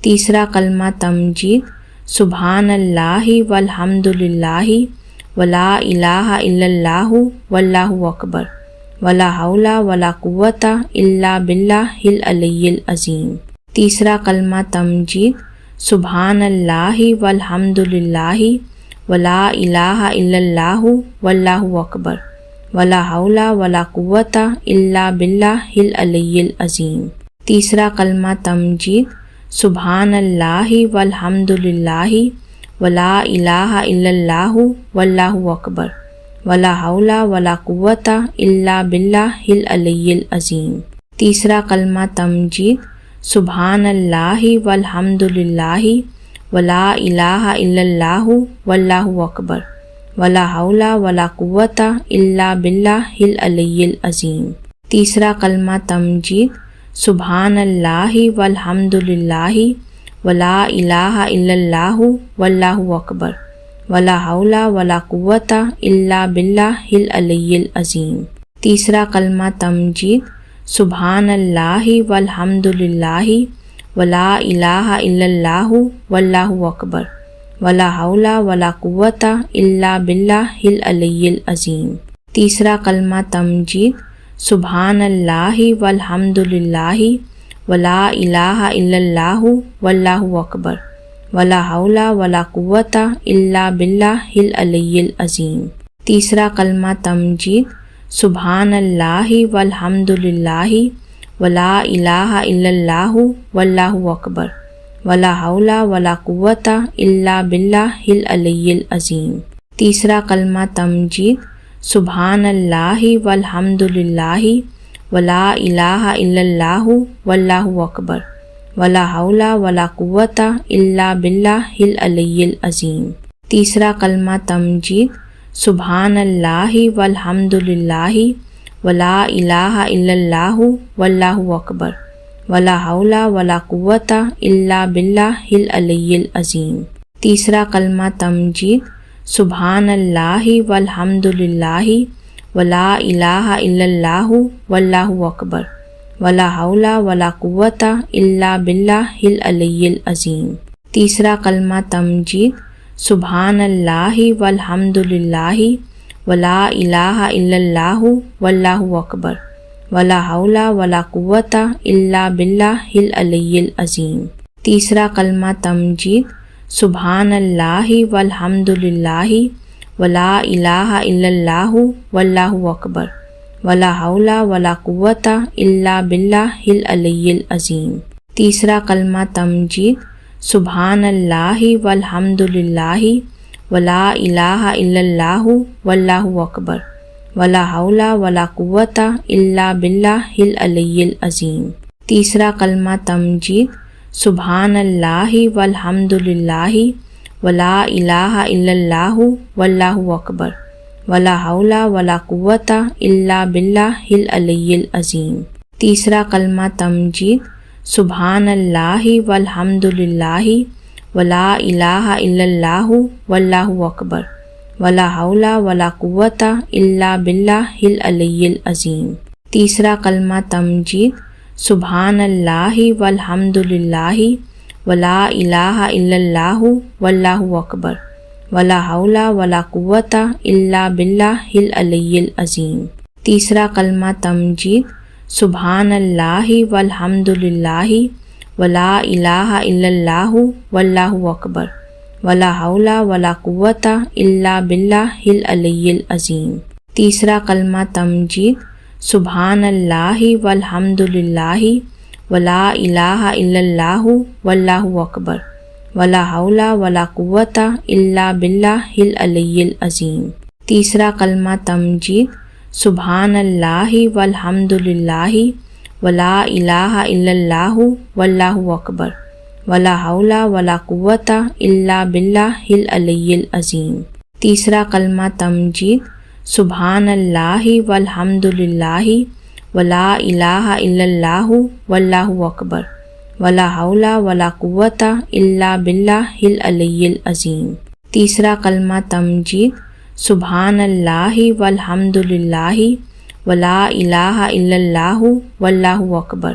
تیسرا کلمہ تمجید سبحان اللہ والحمد للہ ولا الہ الا اللہ واللہ اکبر ولا حول ولا قوۃ الا باللہ العلی العظیم۔ تیسرا کلمہ تمجید سبحان اللہ والحمد للہ ولا الہ الا اللہ واللہ اکبر ولا حول ولا قوۃ الا باللہ العلی العظیم۔ تیسرا کلمہ تمجید سبحان اللہ والحمد للہ ولا الہ الا اللہ واللہ اکبر ولا حول ولا قوۃ الا باللہ العلی العظیم۔ تیسرا کلمہ تمجید سبحان اللہ والحمد للہ ولا الہ الا اللہ واللہ اکبر ولا حول ولا قوۃ الا باللہ العلی العظیم۔ تیسرا کلمہ تمجید سبحان اللہ والحمد للہ ولا الہ الا اللہ واللہ اکبر ولا حول ولا قوۃ الا باللہ العلی العظیم۔ تیسرا کلمہ تمجید سبحان اللہ والحمد للہ ولا الہ الا اللہ واللہ اکبر ولا حول ولا قوۃ الا باللہ العلی العظیم۔ تیسرا کلمہ تمجید سبحان اللہ والحمد للہ ولا الہ الا اللہ واللہ اکبر ولا حول ولا قوۃ الا باللہ العلی العظیم۔ تیسرا کلمہ تمجید سبحان اللہ والحمد للہ ولا الہ الا اللہ واللہ اکبر ولا حول ولا قوۃ الا باللہ العلی العظیم۔ تیسرا کلمہ تمجید سبحان اللہ والحمد للہ ولا الہ الا اللہ واللہ اکبر ولا حول ولا قوۃ الا باللہ العلی العظیم۔ تیسرا کلمہ تمجید سبحان اللہ والحمد للہ ولا الہ الا اللہ واللہ اکبر ولا حول ولا قوۃ الا باللہ العلی العظیم۔ تیسرا کلمہ تمجید سبحان اللہ والحمد للہ ولا الہ الا اللہ واللہ اکبر ولا حول ولا قوۃ الا باللہ العلی العظیم۔ تیسرا کلمہ تمجید سبحان اللہ والحمد للہ ولا الہ الا اللہ واللہ اکبر ولا حول ولا قوۃ الا باللہ العلی العظیم۔ تیسرا کلمہ تمجید سبحان اللہ والحمد للہ ولا الہ الا اللہ واللہ اکبر ولا حول ولا قوۃ الا باللہ العلی العظیم۔ تیسرا کلمہ تمجید سبحان اللہ والحمد للہ ولا الہ الا اللہ واللہ اکبر ولا حول ولا قوۃ الا باللہ العلی العظیم۔ تیسرا کلمہ تمجید سبحان اللہ والحمد للہ ولا الہ الا اللہ واللہ اکبر ولا حول ولا قوۃ الا باللہ العلی العظیم۔ تیسرا کلمہ تمجید سبحان اللہ والحمد للہ ولا الہ الا اللہ واللہ اکبر ولا حول ولا قوۃ الا باللہ العلی العظیم۔ تیسرا کلمہ تمجید سبحان اللہ والحمد للہ ولا الہ الا اللہ واللہ اکبر ولا حول ولا قوۃ الا باللہ العلی العظیم۔ تیسرا کلمہ تمجید سبحان اللہ والحمد للہ ولا الہ الا اللہ واللہ اکبر ولا حول ولا قوۃ الا باللہ العلی العظیم۔ تیسرا کلمہ تمجید سبحان اللہ والحمد للہ ولا الہ الا اللہ واللہ اکبر ولا حول ولا قوۃ الا باللہ العلی العظیم۔ تیسرا کلمہ تمجید سبحان اللہ والحمد للہ ولا الہ الا اللہ واللہ اکبر ولا حول ولا قوۃ الا باللہ العلی العظیم۔ تیسرا کلمہ تمجید سبحان اللہ والحمد للہ ولا الہ الا اللہ واللہ اکبر ولا حول ولا قوۃ الا باللہ العلی العظیم۔ تیسرا کلمہ تمجید سبحان اللہ والحمد للہ ولا الہ الا اللہ واللہ اکبر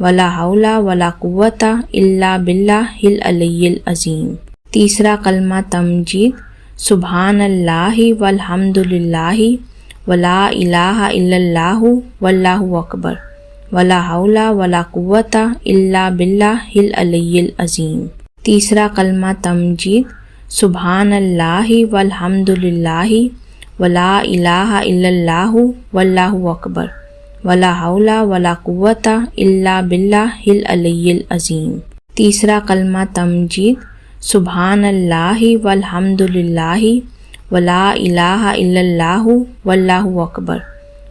ولا حول ولا قوت الا باللہ العلی العظیم۔ تیسرا کلمہ تمجید، سبحان اللہ والحمد للہ ولا الہ الا اللہ واللہ اکبر ولا حول ولا قوت الا باللہ العلی العظیم۔ تیسرا کلمہ تمجید، سبحان اللہ والحمد للہ ولا الہ الا اللہ واللہ اکبر ولا حول ولا قوت الا باللہ العلی العظیم۔ تیسرا کلمہ تمجید، سبحان اللہ والحمد للہ ولا الہ الا اللہ واللہ اکبر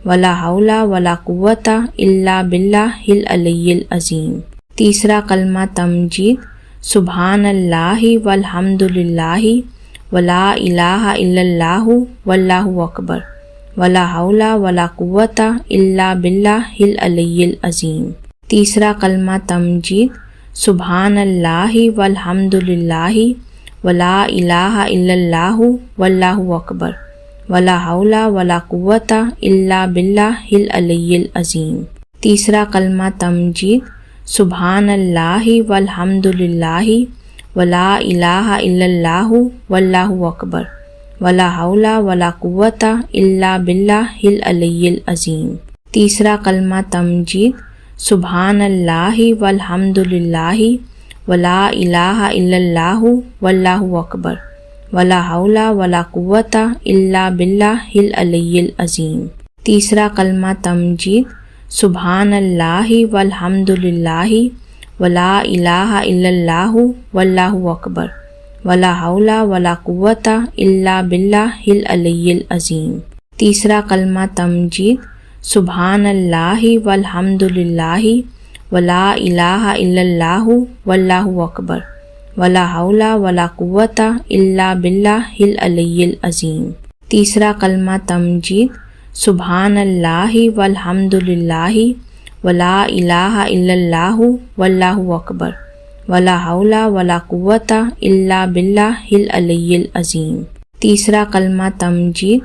ولا حول ولا قوت الا باللہ العلی العظیم۔ تیسرا کلمہ تمجید، سبحان اللہ والحمد للہ ولا الہ الا اللہ واللہ اکبر ولا حول ولا قوت الا باللہ العلی العظیم۔ تیسرا کلمہ تمجید، سبحان اللہ والحمد للہ ولا الہ الا اللہ واللہ اکبر ولا حول ولا قوت الا باللہ العلی العظیم۔ تیسرا کلمہ تمجید، سبحان اللہ والحمد للہ ولا الہ الا اللہ واللہ اکبر ولا حول ولا قوت الا باللہ العلی العظیم۔ تیسرا کلمہ تمجید، سبحان اللہ والحمد للہ ولا الہ الا اللہ واللہ اکبر ولا حول ولا قوت الا باللہ العلی العظیم۔ تیسرا کلمہ تمجید، سبحان اللہ والحمد للہ ولا الہ الا اللہ واللہ اکبر ولا حول ولا قوت الا باللہ العلی العظیم۔ تیسرا کلمہ تمجید، سبحان اللہ والحمد للہ ولا الہ الا اللہ واللہ اکبر ولا حول ولا قوت الا باللہ العلی العظیم۔ تیسرا کلمہ تمجید، سبحان اللہ والحمد للہ ولا الہ الا اللہ واللہ اکبر ولا حول ولا قوت الا باللہ العلی العظیم۔ تیسرا کلمہ تمجید،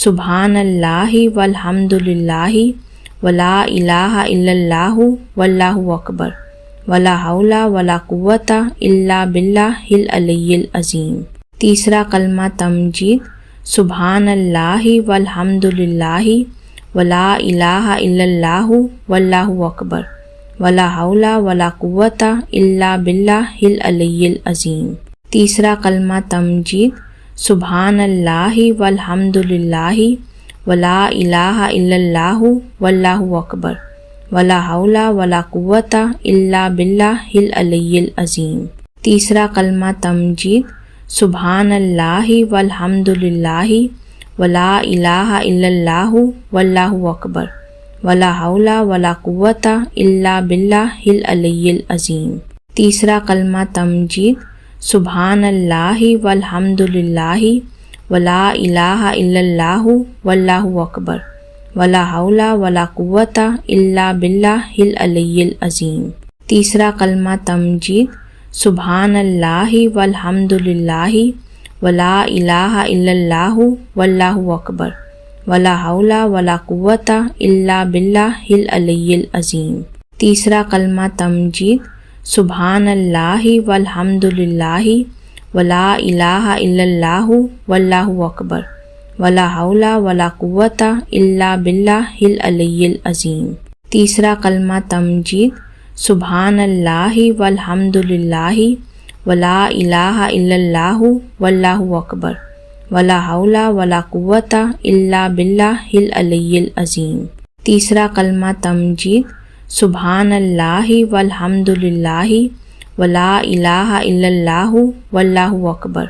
سبحان اللہ والحمد للہ ولا الہ الا اللہ واللہ اکبر ولا حول ولا قوت الا باللہ العلی العظیم۔ تیسرا کلمہ تمجید، سبحان اللہ والحمد للہ ولا الہ الا اللہ واللہ اکبر ولا حول ولا قوت الا باللہ العلی العظیم۔ تیسرا کلمہ تمجید، سبحان اللہ والحمد للہ ولا الہ الا اللہ واللہ اکبر ولا حول ولا قوت الا باللہ العلی العظیم۔ تیسرا کلمہ تمجید، سبحان اللہ والحمد للہ ولا الہ الا اللہ واللہ اکبر ولا حول ولا قوت الا باللہ العلی العظیم۔ تیسرا کلمہ تمجید، سبحان اللہ والحمد للہ ولا الہ الا اللہ واللہ اکبر ولا حول ولا قوت الا باللہ العلی العظیم۔ تیسرا کلمہ تمجید، سبحان اللہ والحمد للہ ولا الہ الا اللہ واللہ اکبر ولا حول ولا قوت الا باللہ العلی العظیم۔ تیسرا کلمہ تمجید، سبحان اللہ والحمد للہ ولا الہ الا اللہ واللہ اکبر ولا حول ولا قوت الا باللہ العلی العظیم۔ تیسرا کلمہ تمجید، سبحان اللہ والحمد للہ ولا الہ الا اللہ واللہ اکبر ولا حول ولا قوت الا باللہ العلی العظیم۔ تیسرا کلمہ تمجید، سبحان اللہ والحمد للہ ولا الہ الا اللہ واللہ اکبر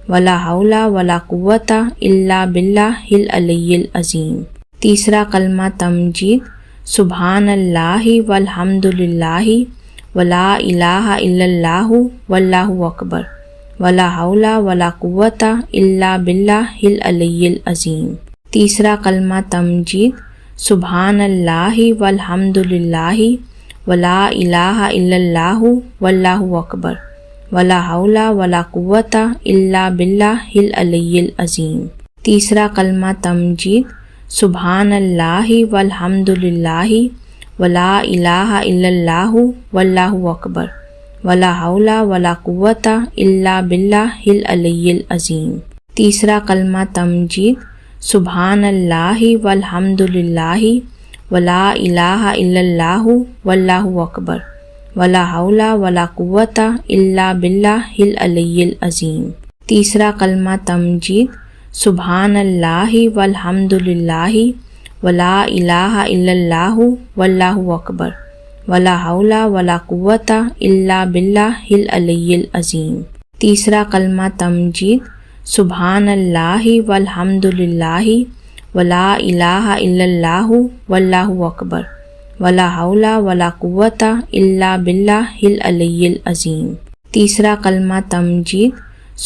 ولا حول ولا قوت الا باللہ العلی العظیم۔ تیسرا کلمہ تمجید، سبحان اللہ والحمد للہ ولا الہ الا اللہ واللہ اکبر ولا حول ولا قوت الا باللہ العلی العظیم۔ تیسرا کلمہ تمجید، سبحان اللہ والحمد للہ ولا الہ الا اللہ واللہ اکبر ولا حول ولا قوت الا باللہ العلی العظیم۔ تیسرا کلمہ تمجید، سبحان اللہ والحمد للہ ولا الہ الا اللہ واللہ اکبر ولا حول ولا قوت الا باللہ العلی العظیم۔ تیسرا کلمہ تمجید، سبحان اللہ والحمد للہ ولا الہ الا اللہ واللہ اکبر ولا حول ولا قوت الا باللہ العلی العظیم۔ تیسرا کلمہ تمجید، سبحان اللہ والحمد للہ ولا الہ الا اللہ واللہ اکبر ولا حول ولا قوت الا باللہ العلی العظیم۔ تیسرا کلمہ تمجید، سبحان اللہ والحمد للہ ولا الہ الا اللہ واللہ اکبر ولا حول ولا قوت الا باللہ العلی العظیم۔ تیسرا کلمہ تمجید،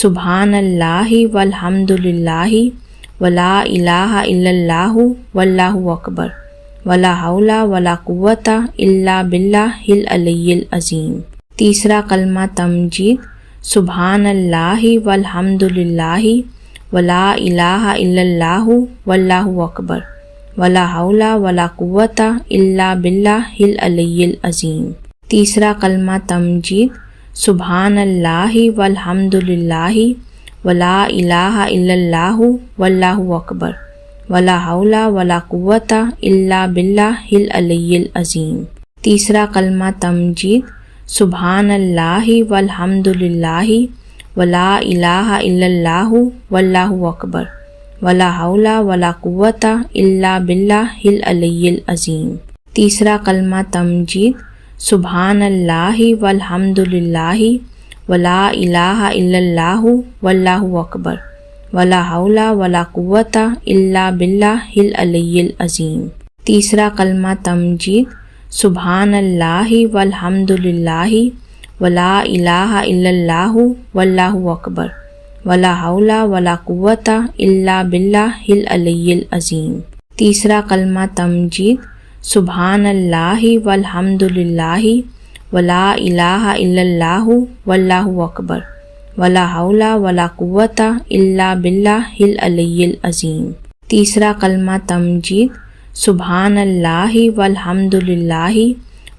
سبحان اللہ والحمد للہ ولا الہ الا اللہ واللہ اکبر ولا حول ولا قوت الا باللہ العلی العظیم۔ تیسرا کلمہ تمجید، سبحان اللہ والحمد للہ ولا الہ الا اللہ واللہ اکبر ولا حول ولا قوت الا باللہ العلی العظیم۔ تیسرا کلمہ تمجید، سبحان اللہ والحمد للہ ولا الہ الا اللہ واللہ اکبر ولا حول ولا قوت الا باللہ العلی العظیم۔ تیسرا کلمہ تمجید، سبحان اللہ والحمد للہ ولا الہ الا اللہ واللہ اکبر ولا حول ولا قوت الا باللہ العلی العظیم۔ تیسرا کلمہ تمجید، سبحان اللہ والحمد للہ ولا الہ الا اللہ واللہ اکبر ولا حول ولا قوت الا باللہ العلی العظیم۔ تیسرا کلمہ تمجید، سبحان اللہ والحمد للہ ولا الہ الا اللہ واللہ اکبر ولا حول ولا قوت الا باللہ العلی العظیم۔ تیسرا کلمہ تمجید، سبحان اللہ والحمد للہ ولا الہ الا اللہ واللہ اکبر ولا حول ولا قوت الا باللہ العلی العظیم۔ تیسرا کلمہ تمجید، سبحان اللہ والحمد للہ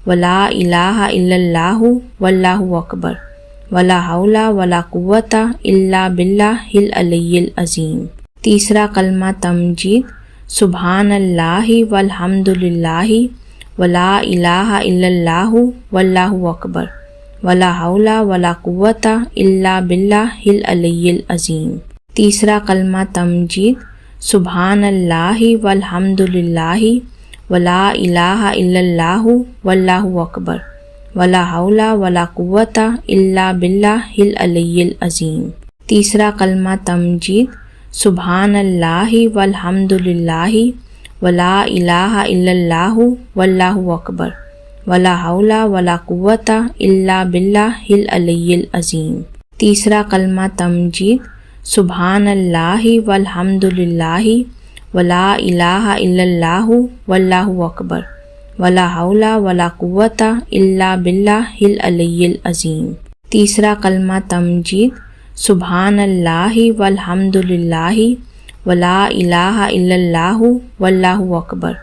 ولا الہ الا اللہ واللہ اکبر ولا حول ولا قوت الا باللہ العلی العظیم۔ تیسرا کلمہ تمجید، سبحان اللہ والحمد للہ ولا الہ الا اللہ واللہ اکبر ولا حول ولا قوت الا باللہ العلی العظیم۔ تیسرا کلمہ تمجید، سبحان اللہ والحمد للہ ولا الہ الا اللہ واللہ اکبر ولا حول ولا قوت الا باللہ العلی العظیم۔ تیسرا کلمہ تمجید، سبحان اللہ والحمد للہ ولا الہ الا اللہ واللہ اکبر ولا حول ولا قوت الا باللہ العلی العظیم۔ تیسرا کلمہ تمجید، سبحان اللہ والحمد للہ ولا الہ الا اللہ واللہ اکبر ولا حول ولا قوت الا باللہ العلی العظیم۔ تیسرا کلمہ تمجید، سبحان اللہ والحمد للہ ولا الہ الا اللہ واللہ اکبر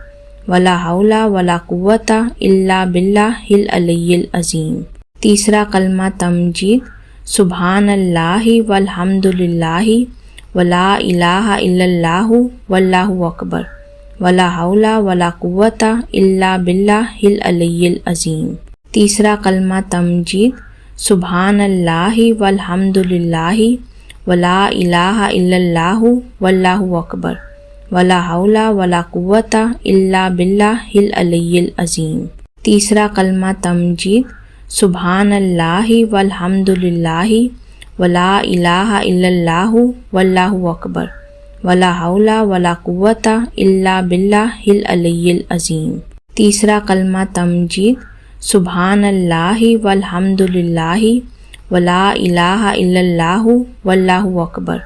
ولا حول ولا قوت الا باللہ العلی العظیم۔ تیسرا کلمہ تمجید، سبحان اللہ والحمد للہ ولا الہ الا اللہ واللہ اکبر ولا حول ولا قوت الا باللہ العلی العظیم۔ تیسرا کلمہ تمجید، سبحان اللہ والحمد للہ ولا الہ الا اللہ واللہ اکبر ولا حول ولا قوت الا باللہ العلی العظیم۔ تیسرا کلمہ تمجید، سبحان اللہ والحمد للہ ولا الہ الا اللہ واللہ اکبر ولا حول ولا قوت الا باللہ العلی العظیم۔ تیسرا کلمہ تمجید، سبحان اللہ والحمد للہ ولا الہ الا اللہ واللہ اکبر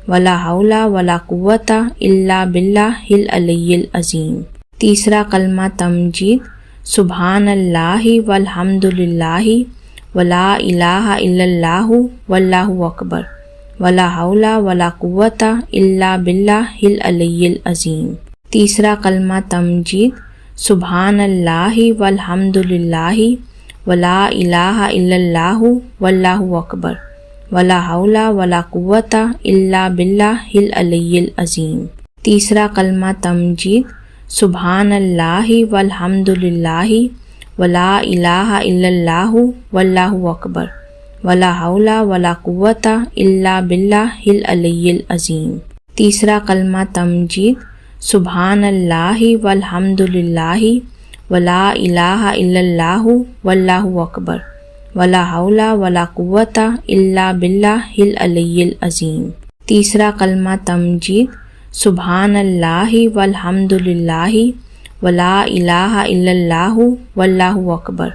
ولا حول ولا قوت الا باللہ العلی العظیم۔ تیسرا کلمہ تمجید، سبحان اللہ والحمد للہ ولا الہ الا اللہ واللہ اکبر ولا حول ولا قوت الا باللہ العلی العظیم۔ تیسرا کلمہ تمجید، سبحان اللہ والحمد للہ ولا الہ الا اللہ واللہ اکبر ولا حول ولا قوت الا باللہ العلی العظیم۔ تیسرا کلمہ تمجید، سبحان اللہ والحمد للہ ولا الہ الا اللہ واللہ اکبر ولا حول ولا قوت الا باللہ العلی العظیم۔ تیسرا کلمہ تمجید، سبحان اللہ والحمد للہ ولا الہ الا اللہ واللہ اکبر ولا حول ولا قوت الا باللہ العلی العظیم۔ تیسرا کلمہ تمجید، سبحان اللہ والحمد للہ ولا الہ الا اللہ واللہ اکبر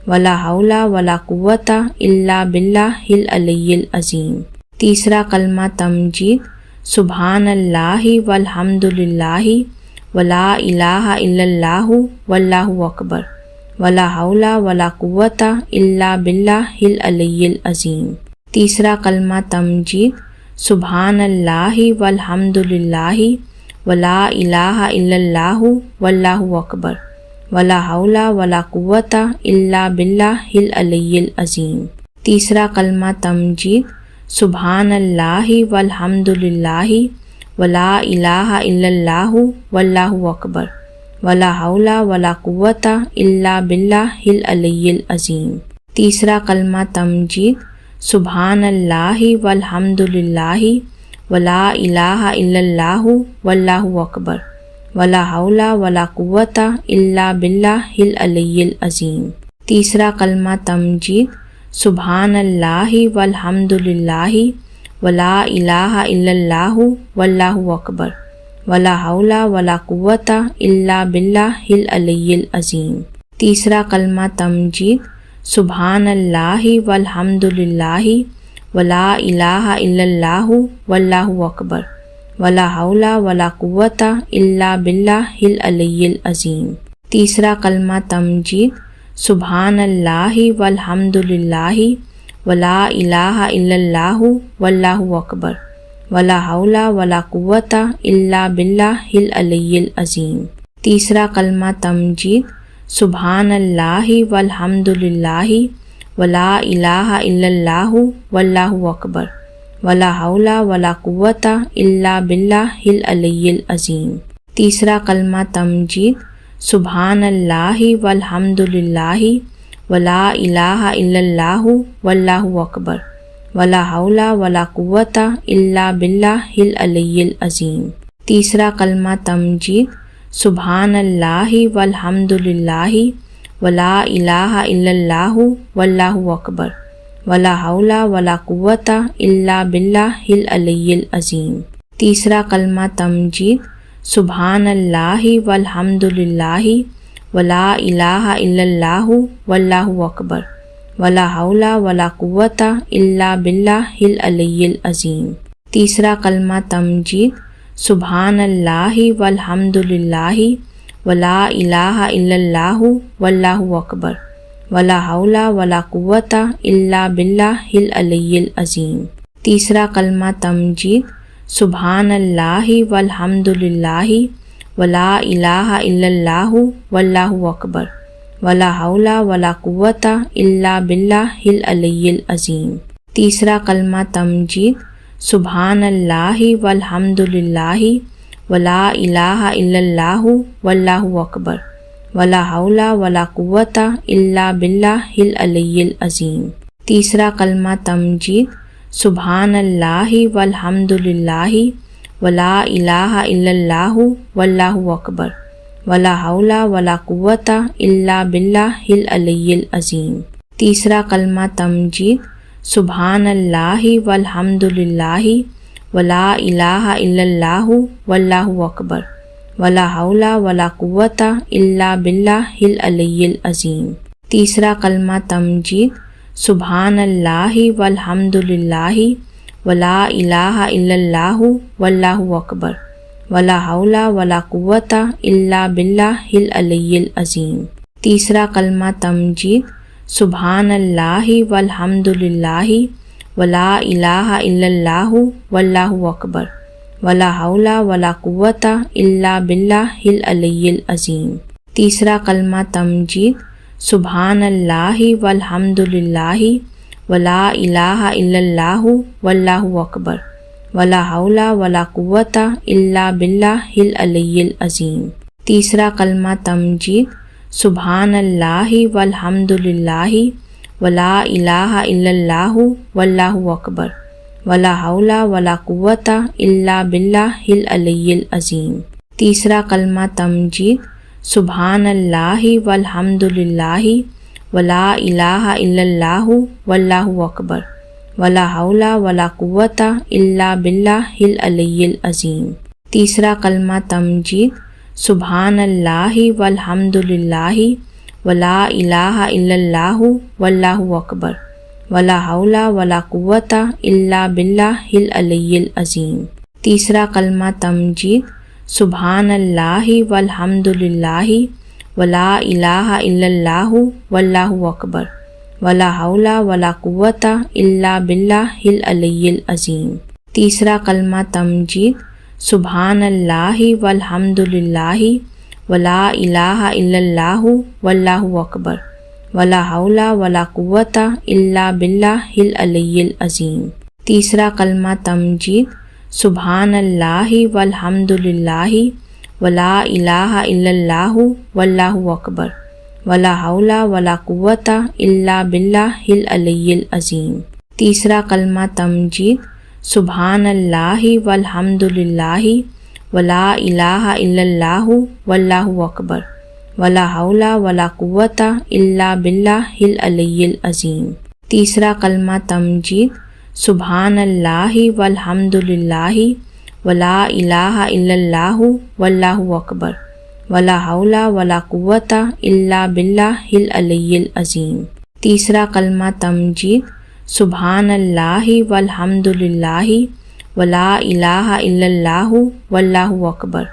ولا حول ولا قوت الا باللہ العلی العظیم۔ تیسرا کلمہ تمجید، سبحان اللہ والحمد للہ ولا الہ الا اللہ واللہ اکبر ولا حول ولا قوت الا باللہ العلی العظیم۔ تیسرا کلمہ تمجید، سبحان اللہ والحمد للہ ولا الہ الا اللہ واللہ اکبر ولا حول ولا قوت الا باللہ العلی العظیم۔ تیسرا کلمہ تمجید، سبحان اللہ والحمد للہ ولا الہ الا اللہ واللہ اکبر ولا حول ولا قوت الا باللہ العلی العظیم۔ تیسرا کلمہ تمجید، سبحان اللہ والحمد للہ ولا الہ الا اللہ واللہ اکبر ولا حول ولا قوت الا باللہ العلی العظیم۔ تیسرا کلمہ تمجید، سبحان اللہ والحمد للہ ولا الہ الا اللہ واللہ اکبر ولا حول ولا قوت الا باللہ العلی العظیم۔ تیسرا کلمہ تمجید، سبحان اللہ والحمد للہ ولا الہ الا اللہ واللہ اکبر ولا حول ولا قوت الا باللہ العلی العظیم۔ تیسرا کلمہ تمجید، سبحان اللہ والحمد للہ ولا الہ الا اللہ واللہ اکبر ولا حول ولا قوت الا باللہ العلی العظیم۔ تیسرا کلمہ تمجید، سبحان اللہ والحمد للہ ولا الہ الا اللہ واللہ اکبر ولا حول ولا قوت الا باللہ العلی العظیم۔ تیسرا کلمہ تمجید، سبحان اللہ والحمد للہ ولا الہ الا اللہ واللہ اکبر ولا حول ولا قوت الا باللہ العلی العظیم۔ تیسرا کلمہ تمجید، سبحان اللہ والحمد للہ ولا الہ الا اللہ واللہ اکبر ولا حول ولا قوت الا باللہ العلی العظیم۔ تیسرا کلمہ تمجید، سبحان اللہ والحمد للہ ولا الہ الا اللہ واللہ اکبر ولا حول ولا قوت الا باللہ العلی العظیم۔ تیسرا کلمہ تمجید، سبحان اللہ والحمد للہ ولا الہ الا اللہ واللہ اکبر ولا حول ولا قوت الا باللہ العلی العظیم۔ تیسرا کلمہ تمجید، سبحان اللہ والحمد للہ ولا الہ الا اللہ واللہ اکبر ولا حول ولا قوت الا باللہ العلی العظیم۔ تیسرا کلمہ تمجید، سبحان اللہ والحمد للہ ولا الہ الا اللہ واللہ اکبر ولا حول ولا قوت الا باللہ العلی العظیم۔ تیسرا کلمہ تمجید، سبحان اللہ والحمد للہ ولا الہ الا اللہ واللہ اکبر ولا حول ولا قوت الا باللہ العلی العظیم۔ تیسرا کلمہ تمجید، سبحان اللہ والحمد للہ ولا الہ الا اللہ واللہ اکبر ولا حول ولا قوت الا باللہ العلی العظیم۔ تیسرا کلمہ تمجید، سبحان اللہ والحمد للہ ولا الہ الا اللہ واللہ اکبر ولا حول ولا قوت الا باللہ العلی العظیم۔ تیسرا کلمہ تمجید، سبحان اللہ والحمد للہ ولا الہ الا اللہ واللہ اکبر ولا حول ولا قوت الا باللہ العلی العظیم۔ تیسرا کلمہ تمجید سبحان اللہ والحمد للہ ولا الہ الا اللہ واللہ اکبر ولا حول ولا قوت الا باللہ العلی العظیم۔ تیسرا کلمہ تمجید سبحان اللہ والحمد للہ ولا الہ الا اللہ واللہ اکبر ولا حول ولا قوت الا باللہ العلی العظیم۔ تیسرا کلمہ تمجید سبحان اللہ والحمد للہ ولا الہ الا اللہ واللہ اکبر ولا حول ولا قوت الا باللہ العلی العظیم۔ تیسرا کلمہ تمجید سبحان اللہ والحمد للہ ولا الہ الا اللہ واللہ اکبر ولا حول ولا قوت الا باللہ العلی العظیم۔ تیسرا کلمہ تمجید سبحان اللہ والحمد للہ ولا الہ الا اللہ واللہ اکبر ولا حول ولا قوت الا باللہ العلی العظیم۔ تیسرا کلمہ تمجید سبحان اللہ والحمد للہ ولا الہ الا اللہ واللہ اکبر ولا حول ولا قوت الا باللہ العلی العظیم۔ تیسرا کلمہ تمجید سبحان اللہ والحمد للہ ولا الہ الا اللہ واللہ اکبر ولا حول ولا قوت الا باللہ العلی العظیم۔ تیسرا کلمہ تمجید سبحان اللہ والحمد للہ ولا الہ الا اللہ واللہ اکبر ولا حول ولا قوت الا باللہ العلی العظیم۔ تیسرا کلمہ تمجید سبحان اللہ والحمد للہ ولا الہ الا اللہ واللہ اکبر ولا حول ولا قوت الا باللہ العلی العظیم۔ تیسرا کلمہ تمجید سبحان اللہ والحمد للہ ولا الہ الا اللہ واللہ اکبر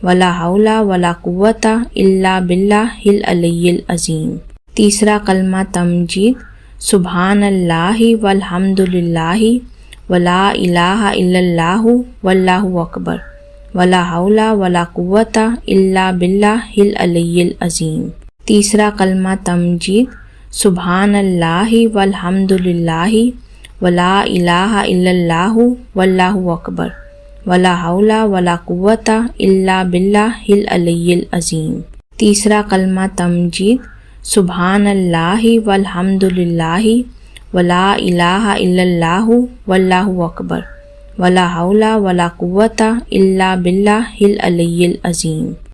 ولا حول ولا قوت الا باللہ العلی العظیم۔ تیسرا کلمہ تمجید سبحان اللہ والحمد للہ ولا الہ الا اللہ واللہ اکبر ولا حول ولا قوت الا باللہ العلی العظیم۔ تیسرا کلمہ تمجید سبحان اللہ والحمد للہ ولا الہ الا اللہ واللہ اکبر ولا حول ولا قوت الا باللہ العلی العظیم۔ تیسرا کلمہ تمجید سبحان اللہ والحمد للہ ولا الہ الا اللہ واللہ اکبر ولا حول ولا قوت الا باللہ العلی العظیم۔